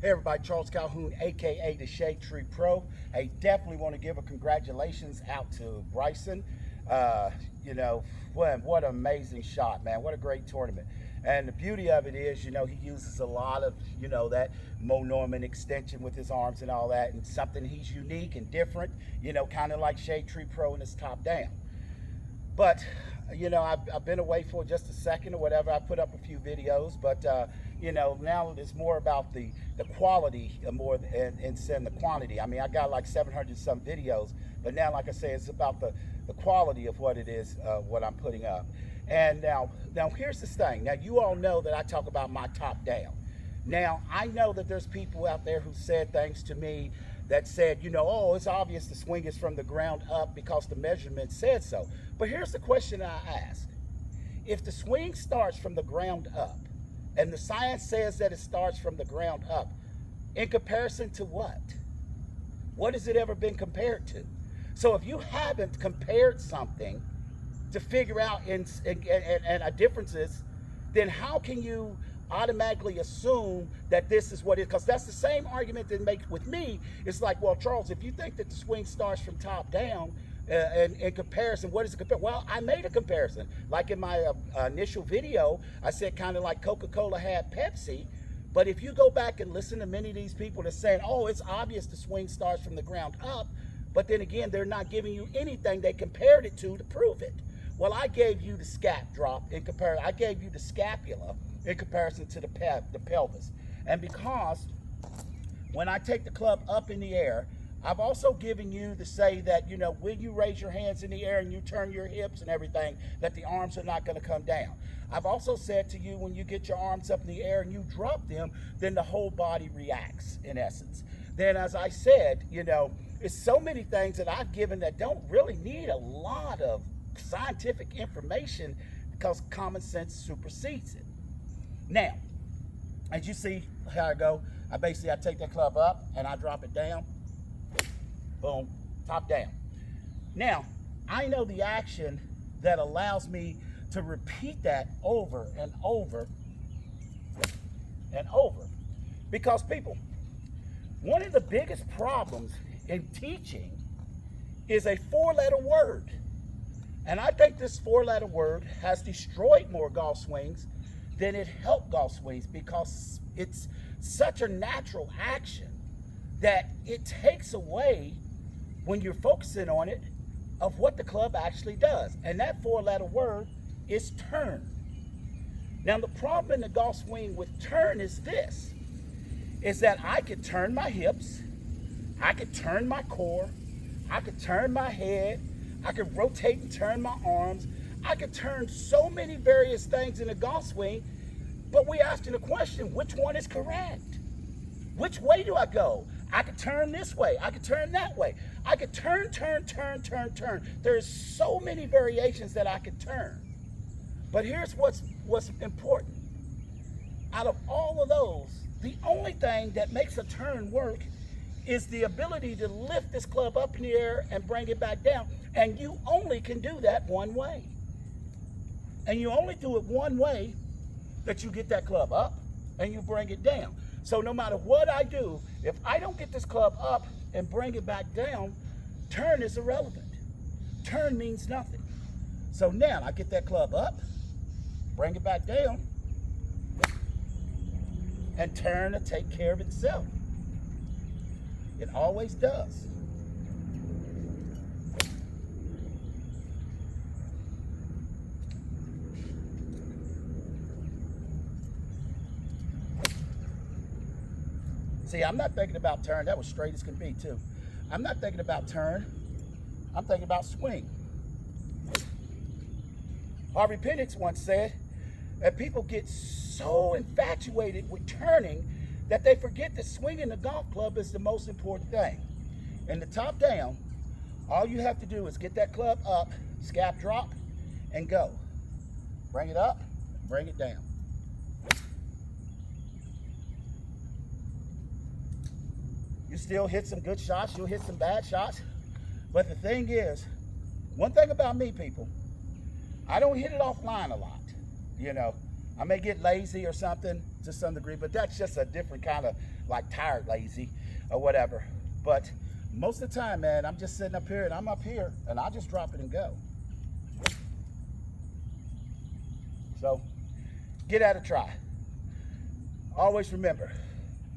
Hey everybody, Charles Calhoun, aka the Shade Tree Pro. I definitely want to give a congratulations out to Bryson. You know, what an amazing shot, man. What a great tournament. And the beauty of it is, he uses a lot of, that Mo Norman extension with his arms and all that, and something he's unique and different, kind of like Shade Tree Pro in his top down. But I've been away for just a second or whatever. I put up a few videos, but now it's more about the quality more than the quantity. I mean, I got like 700 some videos, but now, like I say, it's about the quality of what it is, what I'm putting up. And now here's this thing. Now, you all know that I talk about my top down. Now, I know that there's people out there who said things to me that said, oh, it's obvious the swing is from the ground up because the measurement said so. But here's the question I ask. If the swing starts from the ground up, and the science says that it starts from the ground up, in comparison to what? What has it ever been compared to? So if you haven't compared something to figure out and differences, then how can you automatically assume that this is what it is? Because that's the same argument that makes with me. It's like, well, Charles, if you think that the swing starts from top down, in comparison, what is it compared? Well, I made a comparison. Like in my initial video, I said kind of like Coca-Cola had Pepsi. But if you go back and listen to many of these people that saying, oh, it's obvious the swing starts from the ground up, but then again, they're not giving you anything they compared it to prove it. Well, I gave you the scap drop in comparison. I gave you the scapula in comparison to the pelvis. And because when I take the club up in the air, I've also given you to say that, when you raise your hands in the air and you turn your hips and everything, that the arms are not going to come down. I've also said to you, when you get your arms up in the air and you drop them, then the whole body reacts, in essence. Then, as I said, it's so many things that I've given that don't really need a lot of scientific information because common sense supersedes it. Now, as you see how I go, I take that club up and I drop it down. Boom, top down. Now, I know the action that allows me to repeat that over and over and over. Because people, one of the biggest problems in teaching is a four-letter word. And I think this four-letter word has destroyed more golf swings than it helped golf swings because it's such a natural action that it takes away, when you're focusing on it, of what the club actually does. And that four-letter word is turn. Now, the problem in the golf swing with turn is this, is that I could turn my hips, I could turn my core, I could turn my head, I could rotate and turn my arms, I could turn so many various things in a golf swing, but we're asking the question, which one is correct? Which way do I go? I could turn this way. I could turn that way. I could turn. There's so many variations that I could turn. But here's what's important. Out of all of those, the only thing that makes a turn work is the ability to lift this club up in the air and bring it back down. And you only can do that one way. And you only do it one way, that you get that club up and you bring it down. So no matter what I do, if I don't get this club up and bring it back down, turn is irrelevant. Turn means nothing. So now I get that club up, bring it back down, and turn to take care of itself. It always does. See, I'm not thinking about turn. That was straight as can be, too. I'm not thinking about turn. I'm thinking about swing. Harvey Penix once said that people get so infatuated with turning that they forget that swinging the golf club is the most important thing. In the top down, all you have to do is get that club up, scap drop, and go. Bring it up, bring it down. You still hit some good shots, you'll hit some bad shots. But the thing is, one thing about me, people, I don't hit it offline a lot. I may get lazy or something to some degree, but that's just a different kind of like tired lazy or whatever. But most of the time, man, I'm just sitting up here and I'm up here and I'll just drop it and go. So get at a try. Always remember,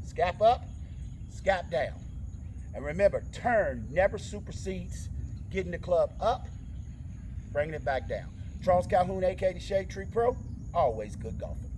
scap up, scap down. And remember, turn never supersedes getting the club up, bringing it back down. Charles Calhoun, aka the Shade Tree Pro, always good golfing.